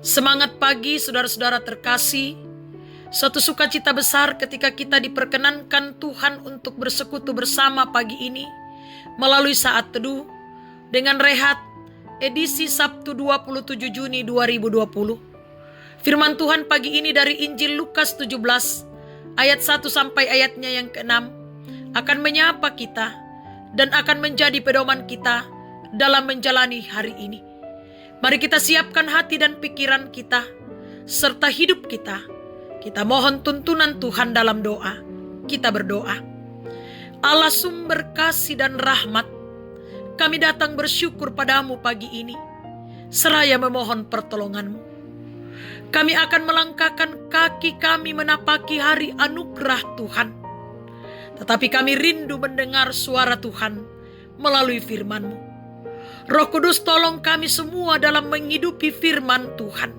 Semangat pagi saudara-saudara terkasih. Suatu sukacita besar ketika kita diperkenankan Tuhan untuk bersekutu bersama pagi ini melalui saat teduh dengan Rehat edisi Sabtu 27 Juni 2020. Firman Tuhan pagi ini dari Injil Lukas 17 ayat 1 sampai ayatnya yang ke-6 akan menyapa kita dan akan menjadi pedoman kita dalam menjalani hari ini. Mari kita siapkan hati dan pikiran kita serta hidup kita. Kita mohon tuntunan Tuhan dalam doa. Kita berdoa. Allah sumber kasih dan rahmat, kami datang bersyukur padamu pagi ini, seraya memohon pertolonganmu. Kami akan melangkahkan kaki kami menapaki hari anugerah Tuhan. Tetapi kami rindu mendengar suara Tuhan melalui firman-Mu. Roh Kudus, tolong kami semua dalam menghidupi firman Tuhan.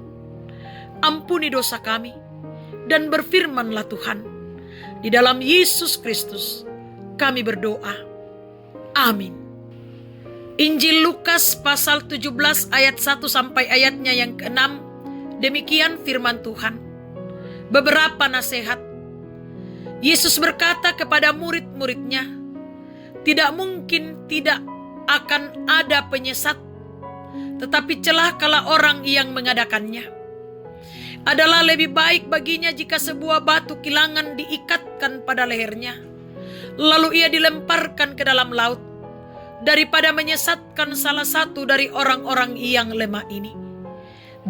Ampuni dosa kami dan berfirmanlah Tuhan. Di dalam Yesus Kristus kami berdoa. Amin. Injil Lukas pasal 17 ayat 1 sampai ayatnya yang ke-6. Demikian firman Tuhan. Beberapa nasihat. Yesus berkata kepada murid-muridnya, tidak mungkin tidak akan ada penyesat, tetapi celakalah orang yang mengadakannya. Adalah lebih baik baginya jika sebuah batu kilangan diikatkan pada lehernya, lalu ia dilemparkan ke dalam laut, daripada menyesatkan salah satu dari orang-orang yang lemah ini.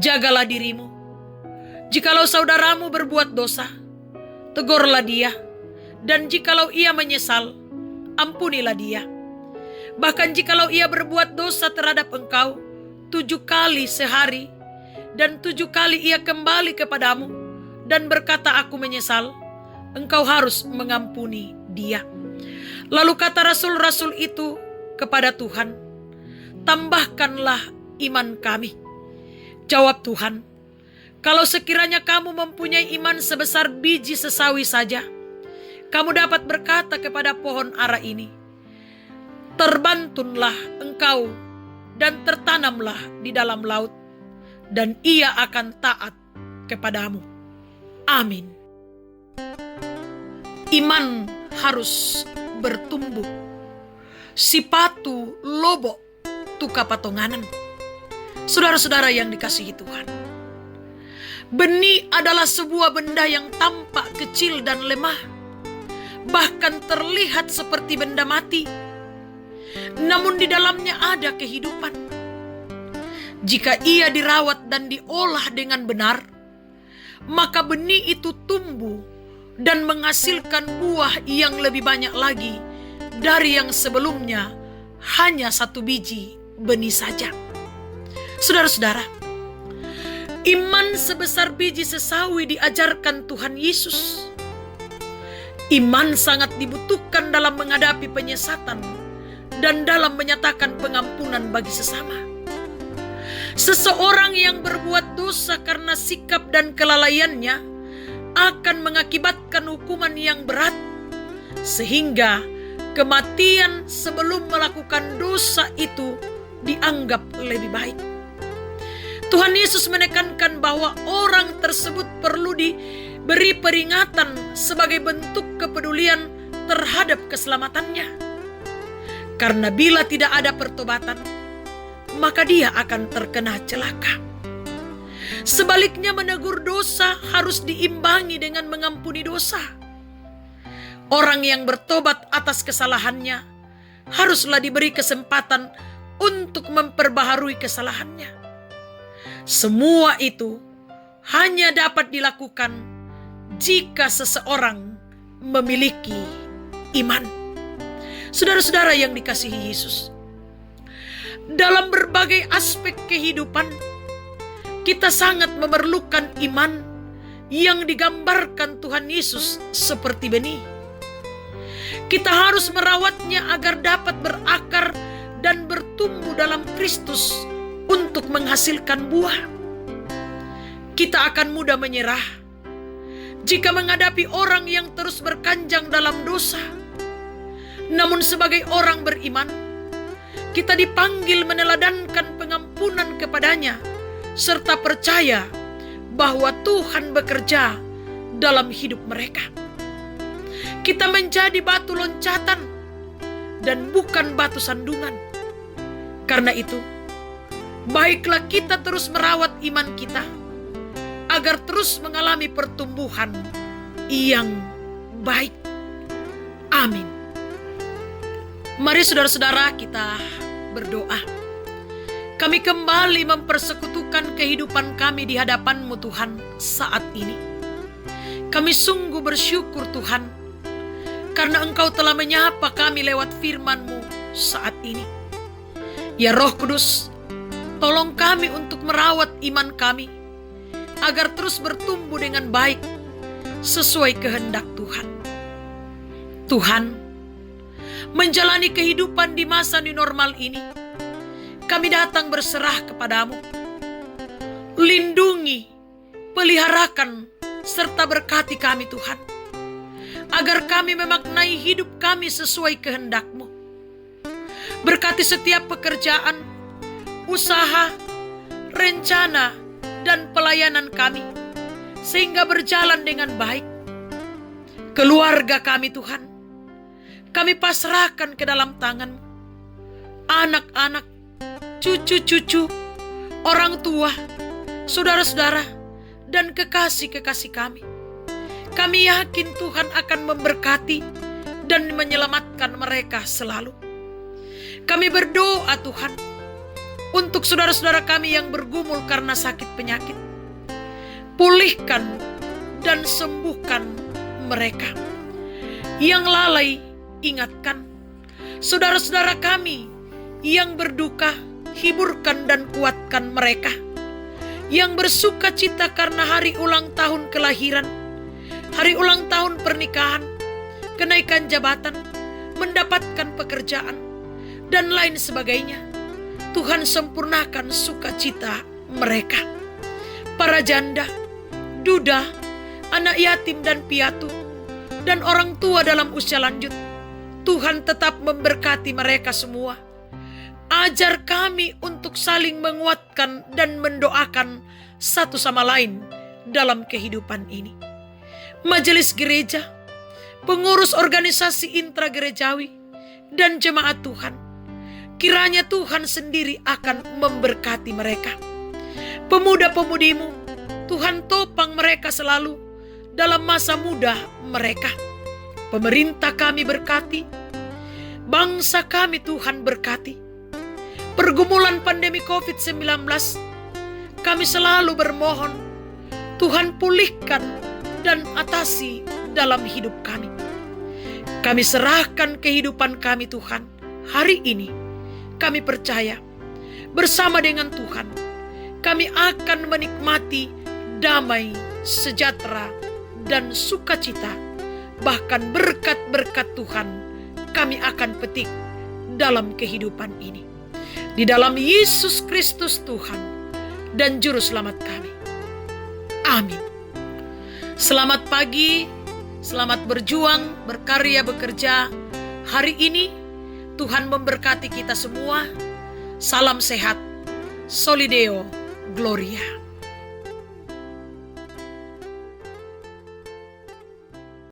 Jagalah dirimu. Jikalau saudaramu berbuat dosa, tegurlah dia, dan jikalau ia menyesal, ampunilah dia. Bahkan jikalau ia berbuat dosa terhadap engkau 7 kali sehari, dan 7 kali ia kembali kepadamu dan berkata aku menyesal, engkau harus mengampuni dia. Lalu kata rasul-rasul itu kepada Tuhan, tambahkanlah iman kami. Jawab Tuhan, kalau sekiranya kamu mempunyai iman sebesar biji sesawi saja, kamu dapat berkata kepada pohon ara ini, terbantunlah engkau dan tertanamlah di dalam laut, dan ia akan taat kepadamu. Amin. Iman harus bertumbuh. Sipatu lobo tuka patonganan. Saudara-saudara yang dikasihi Tuhan, benih adalah sebuah benda yang tampak kecil dan lemah, bahkan terlihat seperti benda mati. Namun di dalamnya ada kehidupan. Jika ia dirawat dan diolah dengan benar, maka benih itu tumbuh dan menghasilkan buah yang lebih banyak lagi dari yang sebelumnya hanya 1 biji benih saja. Saudara-saudara, iman sebesar biji sesawi diajarkan Tuhan Yesus. Iman sangat dibutuhkan dalam menghadapi penyesatan dan dalam menyatakan pengampunan bagi sesama. Seseorang yang berbuat dosa karena sikap dan kelalaiannya akan mengakibatkan hukuman yang berat, sehingga kematian sebelum melakukan dosa itu dianggap lebih baik. Tuhan Yesus menekankan bahwa orang tersebut perlu diberi peringatan sebagai bentuk kepedulian terhadap keselamatannya. Karena bila tidak ada pertobatan, maka dia akan terkena celaka. Sebaliknya, menegur dosa harus diimbangi dengan mengampuni dosa. Orang yang bertobat atas kesalahannya haruslah diberi kesempatan untuk memperbaharui kesalahannya. Semua itu hanya dapat dilakukan jika seseorang memiliki iman. Saudara-saudara yang dikasihi Yesus, dalam berbagai aspek kehidupan, kita sangat memerlukan iman yang digambarkan Tuhan Yesus seperti benih. Kita harus merawatnya agar dapat berakar dan bertumbuh dalam Kristus untuk menghasilkan buah. Kita akan mudah menyerah jika menghadapi orang yang terus berkanjang dalam dosa. Namun sebagai orang beriman, kita dipanggil meneladankan pengampunan kepadanya serta percaya bahwa Tuhan bekerja dalam hidup mereka. Kita menjadi batu loncatan dan bukan batu sandungan. Karena itu, baiklah kita terus merawat iman kita agar terus mengalami pertumbuhan yang baik. Amin. Mari saudara-saudara kita berdoa. Kami kembali mempersekutukan kehidupan kami di hadapan-Mu Tuhan saat ini. Kami sungguh bersyukur Tuhan, karena Engkau telah menyapa kami lewat firman-Mu saat ini. Ya Roh Kudus, tolong kami untuk merawat iman kami, agar terus bertumbuh dengan baik, sesuai kehendak Tuhan. Tuhan, menjalani kehidupan di masa new normal ini, kami datang berserah kepadamu. Lindungi, peliharakan, serta berkati kami Tuhan, agar kami memaknai hidup kami sesuai kehendak-Mu. Berkati setiap pekerjaan, usaha, rencana, dan pelayanan kami, sehingga berjalan dengan baik. Keluarga kami Tuhan, kami pasrahkan ke dalam tangan-Mu. Anak-anak, cucu-cucu, orang tua, saudara-saudara, dan kekasih-kekasih kami. Kami yakin Tuhan akan memberkati dan menyelamatkan mereka selalu. Kami berdoa Tuhan, untuk saudara-saudara kami yang bergumul karena sakit penyakit. Pulihkan dan sembuhkan mereka. Yang lalai, ingatkan. Saudara-saudara kami yang berduka, hiburkan dan kuatkan mereka. Yang bersuka cita karena hari ulang tahun kelahiran, hari ulang tahun pernikahan, kenaikan jabatan, mendapatkan pekerjaan, dan lain sebagainya, Tuhan sempurnakan sukacita mereka. Para janda, duda, anak yatim dan piatu, dan orang tua dalam usia lanjut, Tuhan tetap memberkati mereka semua. Ajar kami untuk saling menguatkan dan mendoakan satu sama lain dalam kehidupan ini. Majelis gereja, pengurus organisasi intragerejawi, dan jemaat Tuhan, kiranya Tuhan sendiri akan memberkati mereka. Pemuda-pemudimu, Tuhan topang mereka selalu dalam masa muda mereka. Pemerintah kami berkati, bangsa kami Tuhan berkati. Pergumulan pandemi COVID-19, kami selalu bermohon, Tuhan pulihkan dan atasi dalam hidup kami. Kami serahkan kehidupan kami Tuhan hari ini. Kami percaya bersama dengan Tuhan, kami akan menikmati damai, sejahtera, dan sukacita. Bahkan berkat-berkat Tuhan kami akan petik dalam kehidupan ini. Di dalam Yesus Kristus Tuhan dan Juru Selamat kami. Amin. Selamat pagi, selamat berjuang, berkarya, bekerja. Hari ini Tuhan memberkati kita semua. Salam sehat. Solideo Gloria.